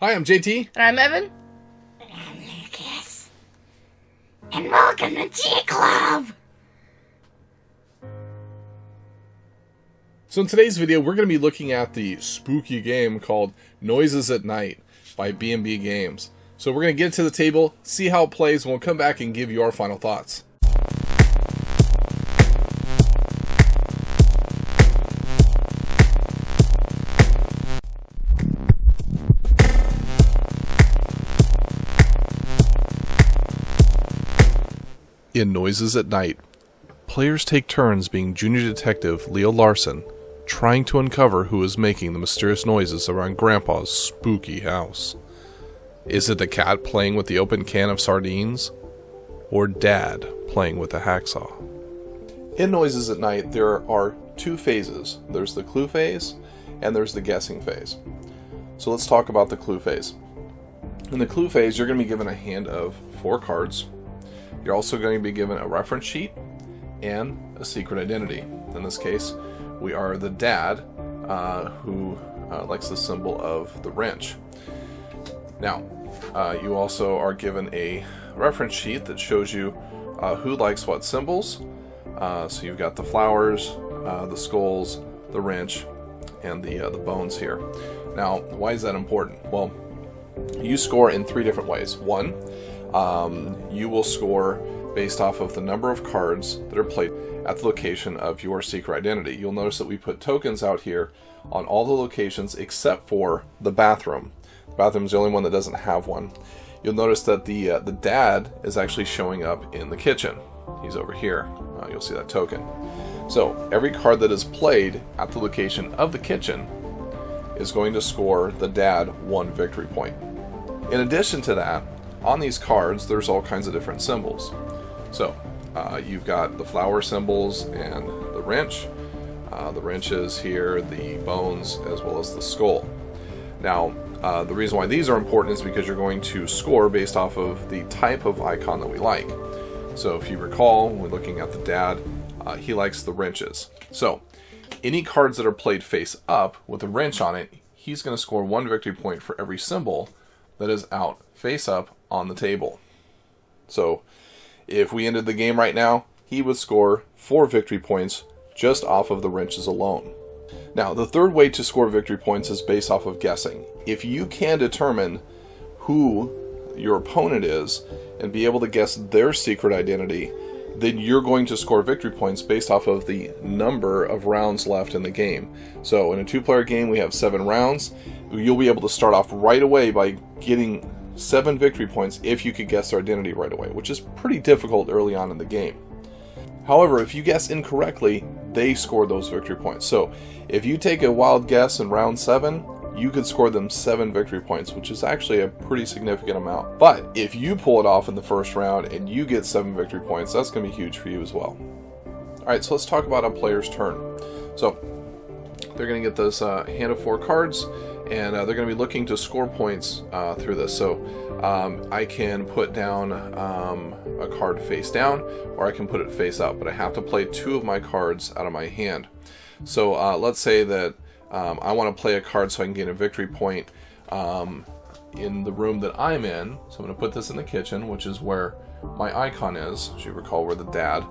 Hi, I'm JT. And I'm Evan. And I'm Lucas. And welcome to G Club! So in today's video, we're going to be looking at the spooky game called Noises at Night by B&B Games. So we're going to get to the table, see how it plays, and we'll come back and give you our final thoughts. In Noises at Night, players take turns being junior detective Leo Larson, trying to uncover who is making the mysterious noises around Grandpa's spooky house. Is it the cat playing with the open can of sardines? Or Dad playing with a hacksaw? In Noises at Night, there are two phases. There's the clue phase, and there's the guessing phase. So let's talk about the clue phase. In the clue phase, you're going to be given a hand of 4 cards. You're also going to be given a reference sheet and a secret identity. In this case, we are the dad who likes the symbol of the wrench. Now, you also are given a reference sheet that shows you who likes what symbols. So you've got the flowers, the skulls, the wrench, and the bones here. Now, why is that important? Well, you score in 3 different ways. One, you will score based off of the number of cards that are played at the location of your secret identity. You'll notice that we put tokens out here on all the locations except for the bathroom. The bathroom is the only one that doesn't have one. You'll notice that the dad is actually showing up in the kitchen. He's over here. You'll see that token. So every card that is played at the location of the kitchen is going to score the dad 1 victory point. In addition to that, on these cards, there's all kinds of different symbols. So, you've got the flower symbols and the wrench. The wrenches here, the bones, as well as the skull. Now, the reason why these are important is because you're going to score based off of the type of icon that we like. So, if you recall, when looking at the dad, he likes the wrenches. So, any cards that are played face up with a wrench on it, he's going to score 1 victory point for every symbol that is out face up on the table. So if we ended the game right now, he would score 4 victory points just off of the wrenches alone. Now, the third way to score victory points is based off of guessing. If you can determine who your opponent is and be able to guess their secret identity, then you're going to score victory points based off of the number of rounds left in the game. So in a 2-player game, we have 7 rounds. You'll be able to start off right away by getting 7 victory points if you could guess their identity right away, which is pretty difficult early on in the game. However, if you guess incorrectly, they score those victory points. So if you take a wild guess in round 7, you could score them 7 victory points, which is actually a pretty significant amount. But if you pull it off in the first round and you get 7 victory points, that's going to be huge for you as well. Alright, so let's talk about a player's turn. So they're going to get this hand of 4 cards, and they're going to be looking to score points through this. So I can put down a card face down, or I can put it face up, but I have to play 2 of my cards out of my hand. So let's say that I want to play a card so I can get a victory point in the room that I'm in. So I'm going to put this in the kitchen, which is where my icon is, as you recall, we're the dad.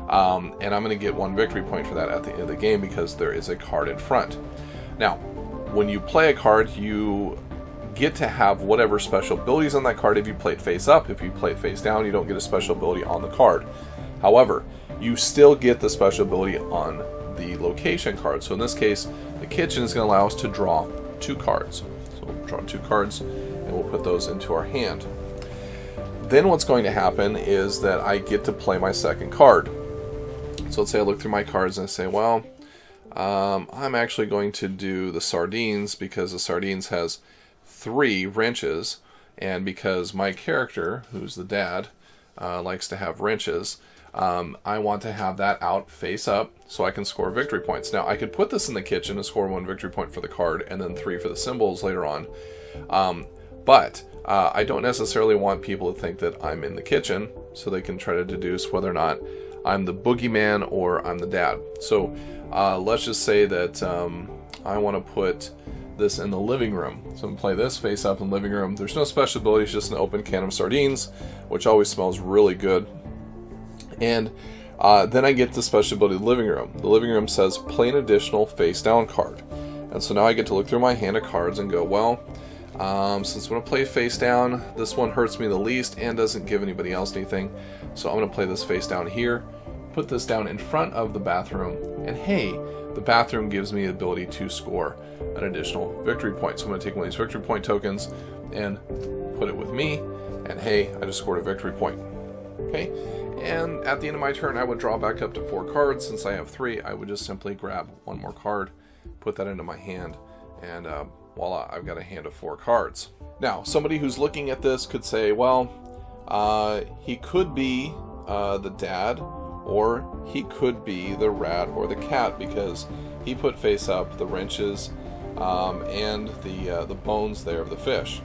And I'm going to get 1 victory point for that at the end of the game because there is a card in front. Now, when you play a card, you get to have whatever special abilities on that card. If you play it face up, if you play it face down, you don't get a special ability on the card. However, you still get the special ability on the location card. So in this case, the kitchen is going to allow us to draw 2 cards. So we'll draw 2 cards and we'll put those into our hand. Then what's going to happen is that I get to play my second card. So let's say I look through my cards and I say, well, I'm actually going to do the sardines because the sardines has 3 wrenches, and because my character, who's the dad, likes to have wrenches, I want to have that out face up so I can score victory points. Now, I could put this in the kitchen and score 1 victory point for the card and then 3 for the symbols later on. But I don't necessarily want people to think that I'm in the kitchen, so they can try to deduce whether or not I'm the boogeyman or I'm the dad. So let's just say that I want to put this in the living room. So I'm going to play this face up in the living room. There's no special abilities, just an open can of sardines, which always smells really good. And then I get the special ability of the living room. The living room says play an additional face down card. And so now I get to look through my hand of cards and go, well, since when I play face down, this one hurts me the least and doesn't give anybody else anything. So I'm going to play this face down here, put this down in front of the bathroom, and hey, the bathroom gives me the ability to score an additional victory point. So I'm going to take one of these victory point tokens and put it with me, and hey, I just scored a victory point. Okay, and at the end of my turn, I would draw back up to 4 cards. Since I have 3, I would just simply grab one more card, put that into my hand, and voila, I've got a hand of 4 cards. Now, somebody who's looking at this could say, well, he could be the dad, or he could be the rat or the cat, because he put face up the wrenches and the bones there of the fish.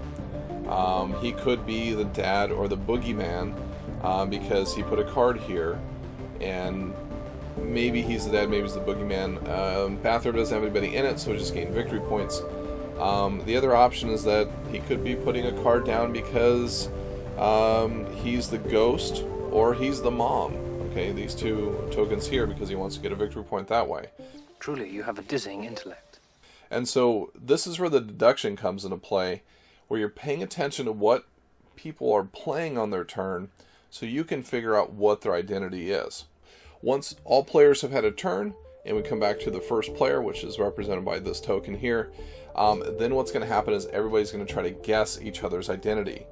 He could be the dad or the boogeyman because he put a card here, and maybe he's the dad, maybe he's the boogeyman. Bathroom doesn't have anybody in it, so just gain victory points. The other option is that he could be putting a card down because he's the ghost or he's the mom. Okay, these 2 tokens here because he wants to get a victory point that way. Truly, you have a dizzying intellect. And so this is where the deduction comes into play, where you're paying attention to what people are playing on their turn so you can figure out what their identity is. Once all players have had a turn, and we come back to the first player, which is represented by this token here, then what's going to happen is everybody's going to try to guess each other's identity.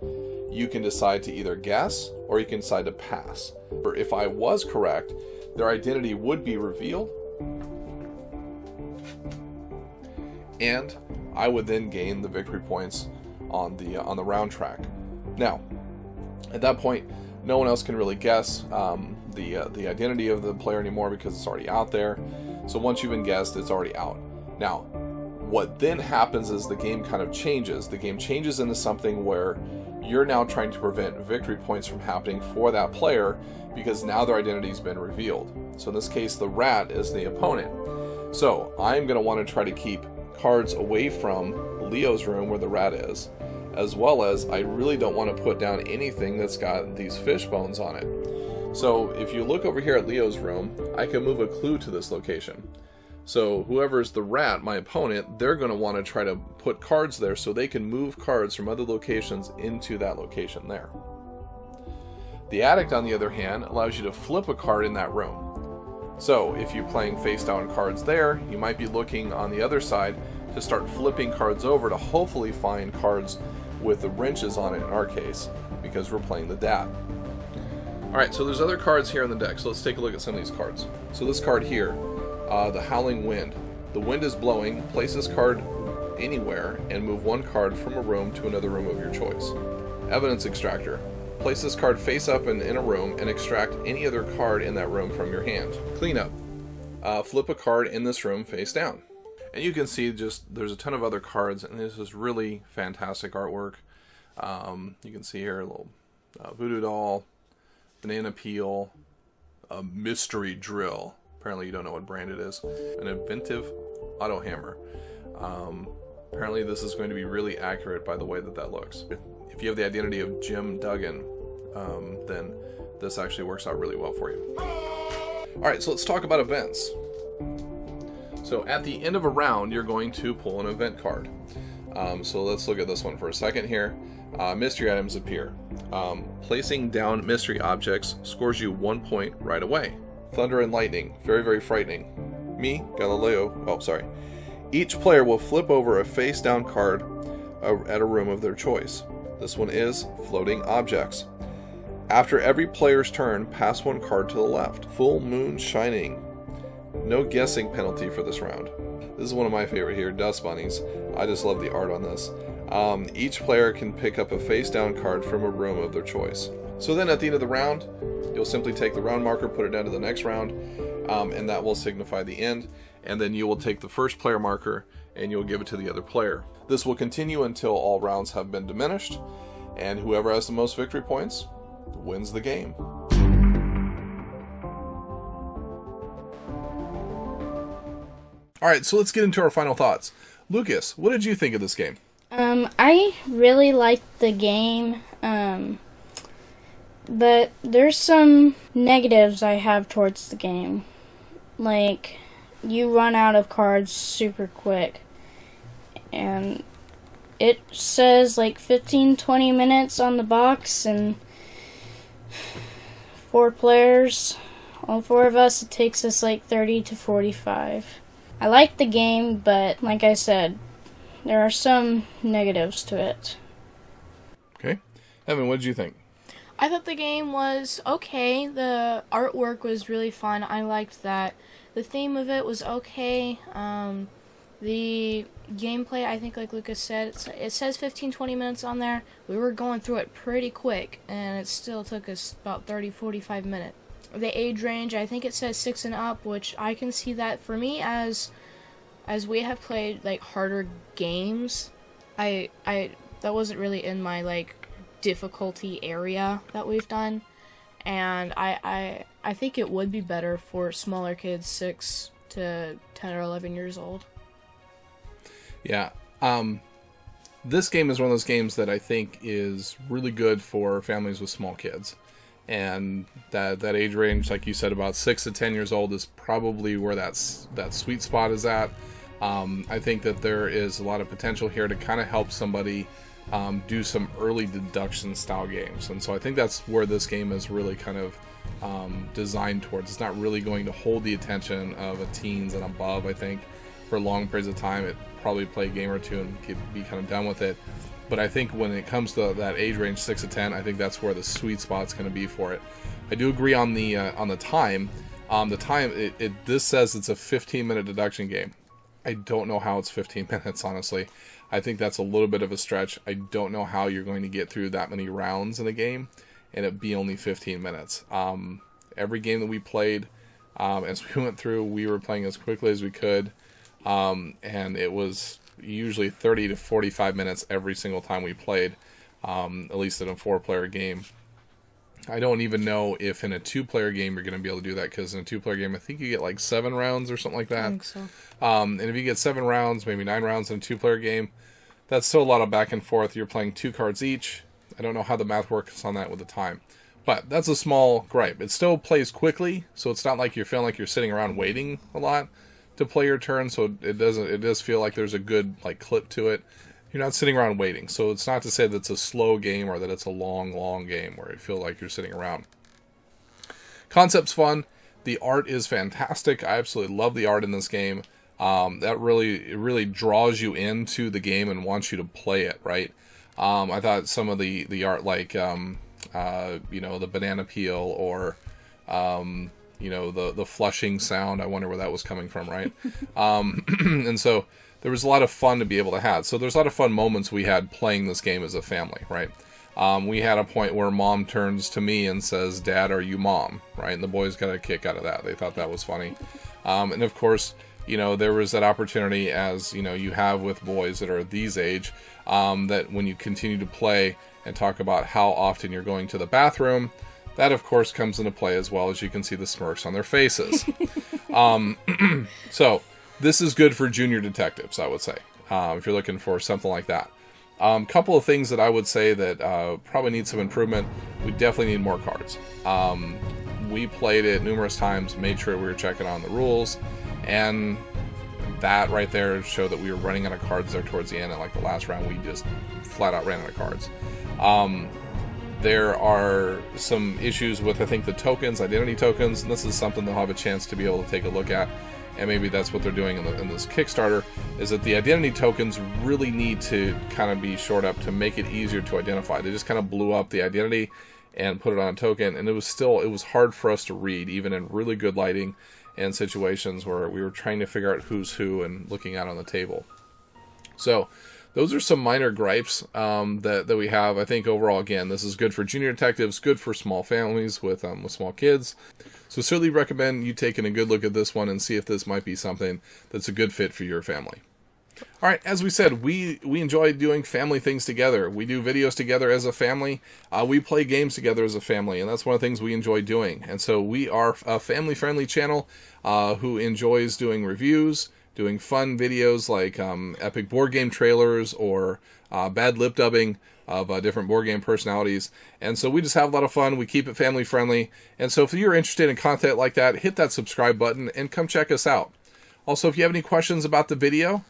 You can decide to either guess, or you can decide to pass. Or if I was correct, their identity would be revealed, and I would then gain the victory points on the round track. Now, at that point, no one else can really guess the identity of the player anymore because it's already out there. So once you've been guessed, it's already out. Now, what then happens is the game kind of changes. The game changes into something where you're now trying to prevent victory points from happening for that player because now their identity's been revealed. So in this case, the rat is the opponent. So I'm going to want to try to keep cards away from Leo's room where the rat is, as well as I really don't want to put down anything that's got these fish bones on it. So if you look over here at Leo's room, I can move a clue to this location. So whoever's the rat, my opponent, they're going to want to try to put cards there so they can move cards from other locations into that location there. The addict, on the other hand, allows you to flip a card in that room. So if you're playing face down cards there, you might be looking on the other side to start flipping cards over to hopefully find cards with the wrenches on it in our case, because we're playing the dad. Alright, so there's other cards here on the deck, so let's take a look at some of these cards. So this card here, the Howling Wind. The wind is blowing. Place this card anywhere and move one card from a room to another room of your choice. Evidence Extractor. Place this card face up in a room and extract any other card in that room from your hand. Cleanup. Flip a card in this room face down. And you can see just there's a ton of other cards, and this is really fantastic artwork. You can see here a little voodoo doll, banana peel, a mystery drill. Apparently you don't know what brand it is. An inventive auto hammer. Apparently this is going to be really accurate by the way that looks. If you have the identity of Jim Duggan, then this actually works out really well for you. Alright, so let's talk about events. So at the end of a round, you're going to pull an event card. So let's look at this one for a second here. Mystery items appear. Placing down mystery objects scores you 1 point right away. Thunder and lightning, very, very frightening. Me, Galileo, Each player will flip over a face down card at a room of their choice. This one is floating objects. After every player's turn, pass one card to the left. Full moon shining. No guessing penalty for this round. This is one of my favorite here, dust bunnies. I just love the art on this. Each player can pick up a face down card from a room of their choice. So then at the end of the round, you'll simply take the round marker, put it down to the next round, and that will signify the end. And then you will take the first player marker and you'll give it to the other player. This will continue until all rounds have been diminished, and whoever has the most victory points wins the game. Alright, so let's get into our final thoughts. Lucas, what did you think of this game? I really liked the game, but there's some negatives I have towards the game. Like, you run out of cards super quick, and it says like 15-20 minutes on the box, and 4 players, all 4 of us, it takes us like 30 to 45. I like the game, but like I said, there are some negatives to it. Okay. Evan, what did you think? I thought the game was okay. The artwork was really fun. I liked that. The theme of it was okay. The gameplay, I think, like Lucas said, it says 15-20 minutes on there. We were going through it pretty quick, and it still took us about 30-45 minutes. The age range, I think it says 6 and up, which I can see that for me as we have played like harder games. I that wasn't really in my like difficulty area that we've done, and I think it would be better for smaller kids, 6 to 10 or 11 years old. Yeah. This game is one of those games that I think is really good for families with small kids. And that age range, like you said, about 6 to 10 years old is probably where that sweet spot is at. I think that there is a lot of potential here to kind of help somebody do some early deduction style games. And so I think that's where this game is really kind of designed towards. It's not really going to hold the attention of a teens and above, I think, for long periods of time. It probably play a game or two and could be kind of done with it. But I think when it comes to that age range, 6 to 10, I think that's where the sweet spot's going to be for it. I do agree on the time. This says it's a 15-minute deduction game. I don't know how it's 15 minutes, honestly. I think that's a little bit of a stretch. I don't know how you're going to get through that many rounds in a game and it be only 15 minutes. Every game that we played, as we went through, we were playing as quickly as we could, and it was usually 30 to 45 minutes every single time we played, at least in a 4-player game. I don't even know if in a 2-player game you're going to be able to do that, because in a 2-player game I think you get like 7 rounds or something like that. I think so. And if you get 7 rounds, maybe 9 rounds in a 2-player game, that's still a lot of back and forth. You're playing 2 cards each. I don't know how the math works on that with the time. But that's a small gripe. It still plays quickly, so it's not like you're feeling like you're sitting around waiting a lot to play your turn, so it does feel like there's a good like clip to it. You're not sitting around waiting, so it's not to say that it's a slow game or that it's a long game where you feel like you're sitting around. Concept's fun. The art is fantastic. I absolutely love the art in this game. It really draws you into the game and wants you to play it, right? I thought some of the art, like the banana peel or the flushing sound, I wonder where that was coming from, right? And so there was a lot of fun to be able to have. So there's a lot of fun moments we had playing this game as a family, right? We had a point where Mom turns to me and says, "Dad, are you Mom?" Right? And the boys got a kick out of that. They thought that was funny. And of course, there was that opportunity, as you have with boys that are these age, that when you continue to play and talk about how often you're going to the bathroom, that of course comes into play, as well as you can see the smirks on their faces. So this is good for junior detectives, I would say, if you're looking for something like that. Couple of things that I would say that probably need some improvement. We definitely need more cards. We played it numerous times, made sure we were checking on the rules, and that right there showed that we were running out of cards there towards the end. And like the last round, we just flat out ran out of cards. There are some issues with, I think, the tokens, identity tokens, and this is something they'll have a chance to be able to take a look at. And maybe that's what they're doing in this Kickstarter, is that the identity tokens really need to kind of be shored up to make it easier to identify. They just kind of blew up the identity and put it on a token, and it was hard for us to read, even in really good lighting and situations where we were trying to figure out who's who and looking out on the table. So those are some minor gripes that we have. I think overall, again, this is good for junior detectives, good for small families with small kids. So certainly recommend you taking a good look at this one and see if this might be something that's a good fit for your family. All right, as we said, we enjoy doing family things together. We do videos together as a family. We play games together as a family, and that's one of the things we enjoy doing. And so we are a family-friendly channel who enjoys doing reviews, doing fun videos like epic board game trailers or bad lip dubbing of different board game personalities. And so we just have a lot of fun. We keep it family friendly. And so if you're interested in content like that, hit that subscribe button and come check us out. Also, if you have any questions about the video,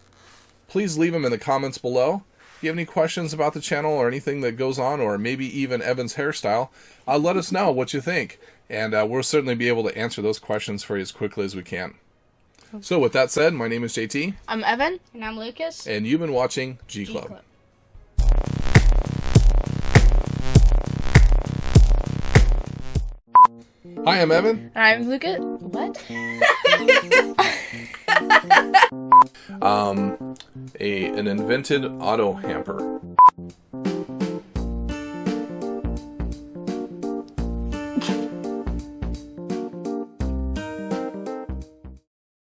please leave them in the comments below. If you have any questions about the channel or anything that goes on, or maybe even Evan's hairstyle, let us know what you think. And we'll certainly be able to answer those questions for you as quickly as we can. So with that said, my name is JT. I'm Evan. And I'm Lucas. And you've been watching G Club. G-Club. Hi, I'm Evan. And I'm Lucas. What? An invented auto hamper.